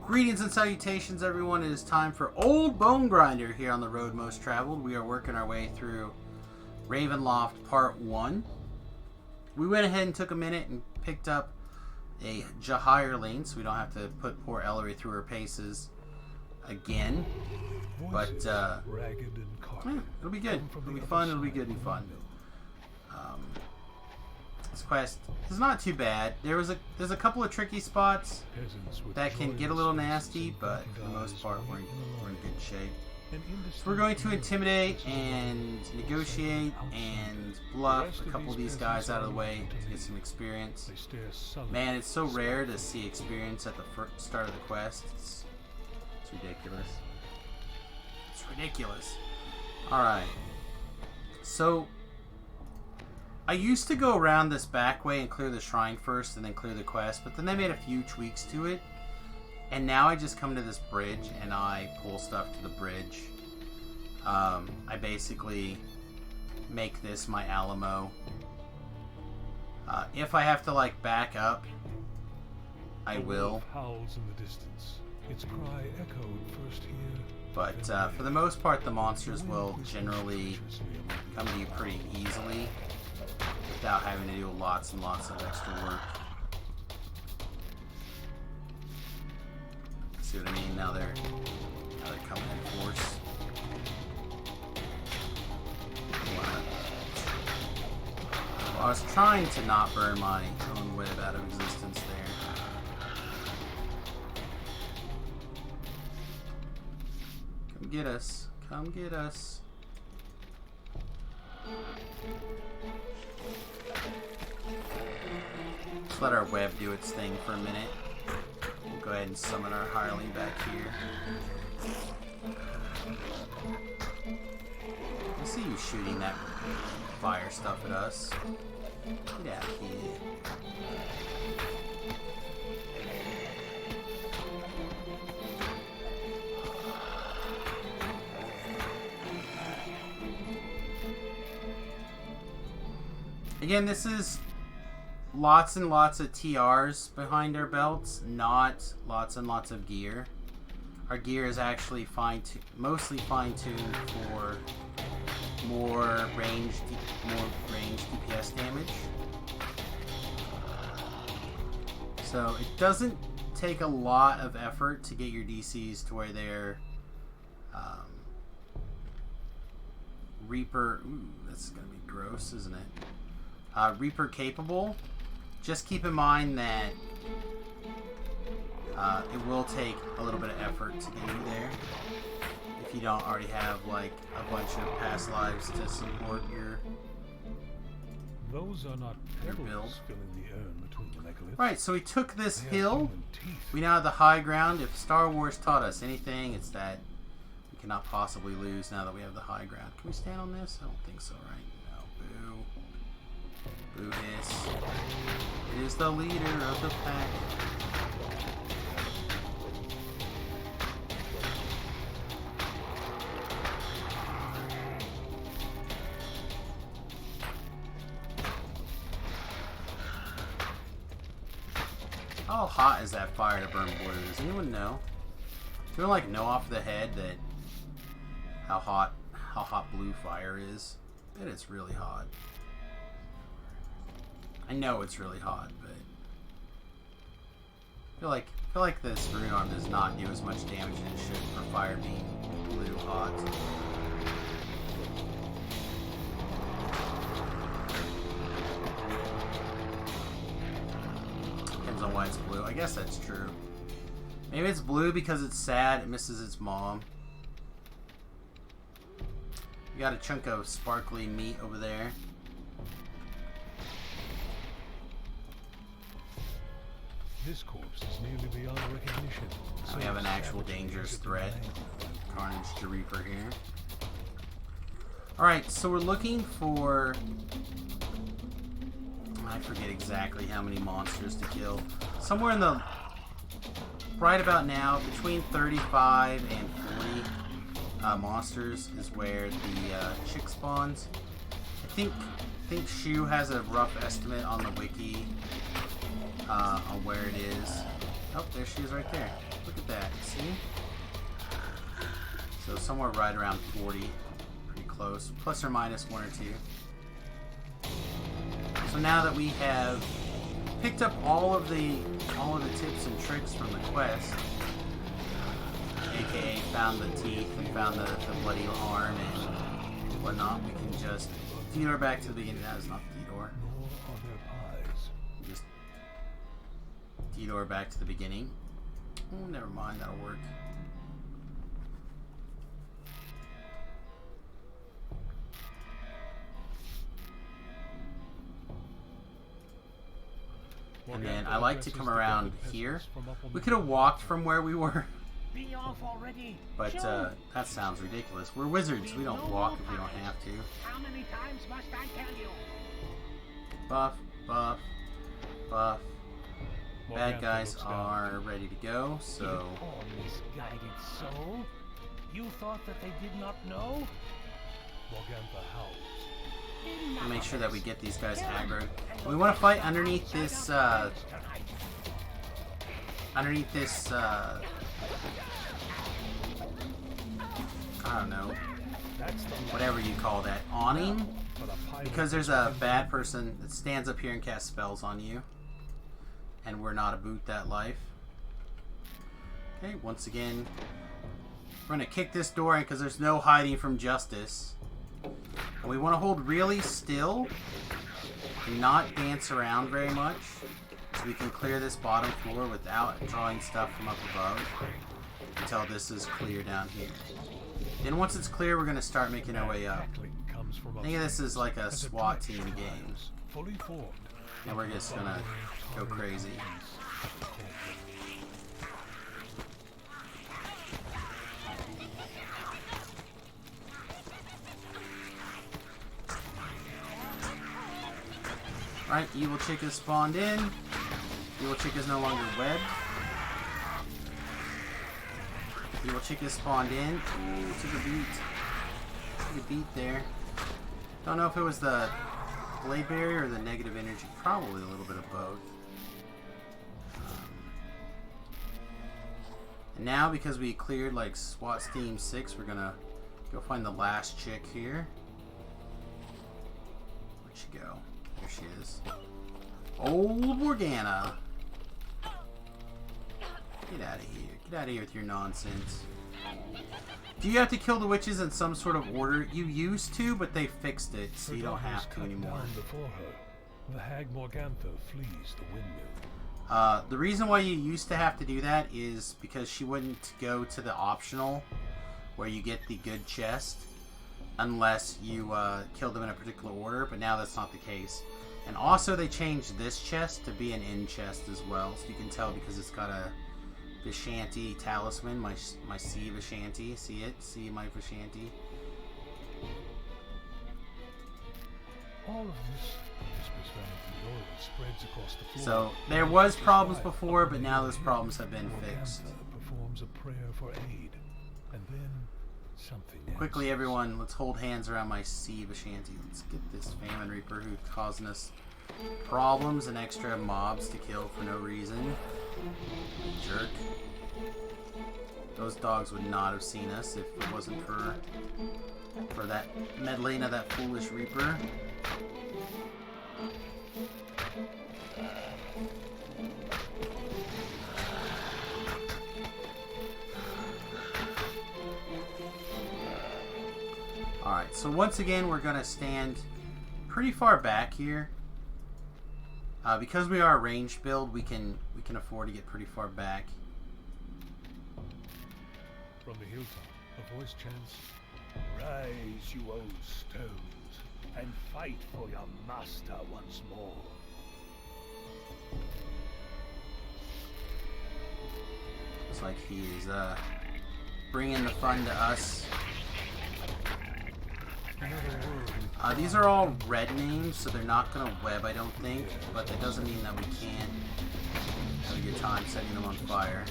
Greetings and salutations, everyone. It is time for Old Bone Grinder here on the Road Most Traveled. We are working our way through Ravenloft Part 1. We went ahead and took a minute and picked up a Jahire so we don't have to put poor Ellery through her paces again. But, yeah, it'll be good. It'll be fun. It'll be good and fun. This quest is not too bad. There's a couple of tricky spots that can get a little nasty, but for the most part we're in good shape. So we're going to intimidate and negotiate and bluff a couple of these guys out of the way to get some experience. Man, it's so rare to see experience at the start of the quest. It's ridiculous. It's ridiculous. Alright. So I used to go around this back way and clear the shrine first and then clear the quest, but then they made a few tweaks to it. And now I just come to this bridge and I pull stuff to the bridge. I basically make this my Alamo. If I have to like back up, I will. Howls in the distance. Its cry echoed first here. But for the most part, the monsters will generally come to you pretty easily without having to do lots and lots of extra work. See what I mean? Now they're coming in force. Well, I was trying to not burn my own web out of existence there. Come get us. Come get us. Let's let our web do its thing for a minute. We'll go ahead and summon our hireling back here. I see you shooting that fire stuff at us. Get out of here. Again, this is lots and lots of TRs behind our belts, not lots and lots of gear. Our gear is actually mostly fine-tuned for more range DPS damage. So it doesn't take a lot of effort to get your DCs to where they're Reaper. Ooh, that's gonna be gross, isn't it? Reaper capable. Just keep in mind that it will take a little bit of effort to get you there if you don't already have like a bunch of past lives to support your Those are not build. Filling the urn between the megaliths. Right, so we took this hill. We now have the high ground. If Star Wars taught us anything, it's that we cannot possibly lose now that we have the high ground. Can we stand on this? I don't think so, right? No, boo. Boo hiss. It is the leader of the pack. How hot is that fire to burn blue? Does anyone know? Does anyone like know off the head that how hot blue fire is? I bet it's really hot. I know it's really hot, but I feel like this rune arm does not do as much damage as it should for fire being blue hot. Depends on why it's blue. I guess that's true. Maybe it's blue because it's sad. It misses its mom. We got a chunk of sparkly meat over there. This corpse is nearly beyond recognition. So we have an actual dangerous threat. Carnage the Reaper here. Alright, so we're looking for... I forget exactly how many monsters to kill. Somewhere in the... Right about now, between 35 and 40 monsters is where the chick spawns. I think Shu has a rough estimate on the wiki on where it is. Oh, there she is right there. Look at that. See? So somewhere right around 40. Pretty close. Plus or minus 1 or 2. So now that we have picked up all of the tips and tricks from the quest, aka found the teeth and found the bloody arm and whatnot, we can just feed her back to the beginning. That is not Theodore. Just feed her back to the beginning. Oh, never mind, that'll work. And then I like to come around here. We could have walked from where we were. Be off already. But that sounds ridiculous. We're wizards. We don't walk if we don't have to. How many times must I tell you? Buff, buff, buff. Bad guys are ready to go, so... Oh, misguided soul. You thought that they did not know? Morgantha howls. We'll make sure that we get these guys aggroed. We want to fight underneath this, I don't know, whatever you call that, awning? Because there's a bad person that stands up here and casts spells on you. And we're not about that life. Okay, once again, we're going to kick this door in because there's no hiding from justice. And we want to hold really still and not dance around very much so we can clear this bottom floor without drawing stuff from up above until this is clear down here. Then once it's clear, we're going to start making our way up. Think of this as like a SWAT team game. And we're just going to go crazy. Right, evil chick has spawned in. Evil chick is no longer webbed. Evil chick has spawned in. Ooh, took a beat. Took a beat there. Don't know if it was the blade barrier or the negative energy. Probably a little bit of both. And now, because we cleared like SWAT Team 6, we're gonna go find the last chick here. Where'd she go? There she is. Old Morgana. Get out of here. Get out of here with your nonsense. Do you have to kill the witches in some sort of order? You used to, but they fixed it, so you don't have to anymore. Before her, the hag Morgantha flees the windmill. The reason why you used to have to do that is because she wouldn't go to the optional where you get the good chest unless you killed them in a particular order, but now that's not the case. And also they changed this chest to be an end chest as well, so you can tell because it's got a Vishanti talisman, my C Vishanti. See it? See my Vishanti? All of this oil spreads across the floor. So there was problems before, but now those problems have been fixed. Performs a prayer for aid, and then something else. Quickly, everyone, let's hold hands around my C Vishanti. Let's get this Famine Reaper who's causing us problems and extra mobs to kill for no reason. Jerk. Those dogs would not have seen us if it wasn't for that meddling of that foolish Reaper. Alright, so once again we're going to stand pretty far back here. Because we are a ranged build, we can afford to get pretty far back. From the hilltop, a voice chants, "Rise, you old stones, and fight for your master once more." Looks like he's bringing the fun to us. These are all red names, so they're not going to web, I don't think. But that doesn't mean that we can't have a good time setting them on fire.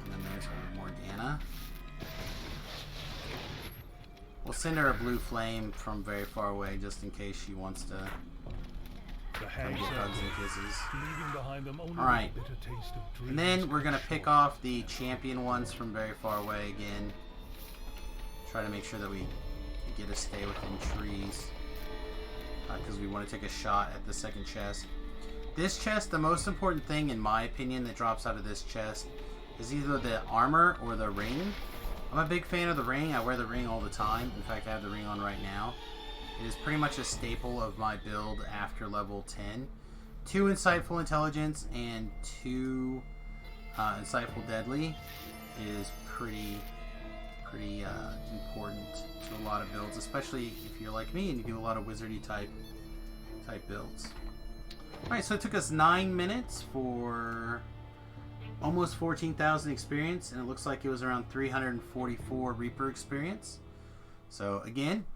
And then there's our Morgana. We'll send her a blue flame from very far away, just in case she wants to Come get hugs and kisses. leaving behind them only Alright. the bitter taste of dreams. And then we're going to pick off the champion ones from very far away again. Try to make sure that we get to stay within trees. Because we want to take a shot at the second chest. This chest, the most important thing in my opinion that drops out of this chest is either the armor or the ring. I'm a big fan of the ring. I wear the ring all the time. In fact, I have the ring on right now. It is pretty much a staple of my build after level 10. 2 Insightful Intelligence and 2 Insightful Deadly is pretty important to a lot of builds, especially if you're like me and you do a lot of wizardy type builds. Alright, so it took us 9 minutes for almost 14,000 experience, and it looks like it was around 344 Reaper experience. So again,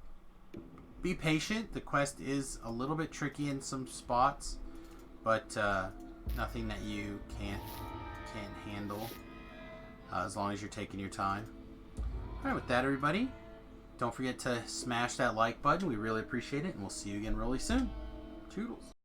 be patient. The quest is a little bit tricky in some spots, but nothing that you can't handle as long as you're taking your time. Alright, with that everybody, don't forget to smash that like button. We really appreciate it, and we'll see you again really soon. Toodles.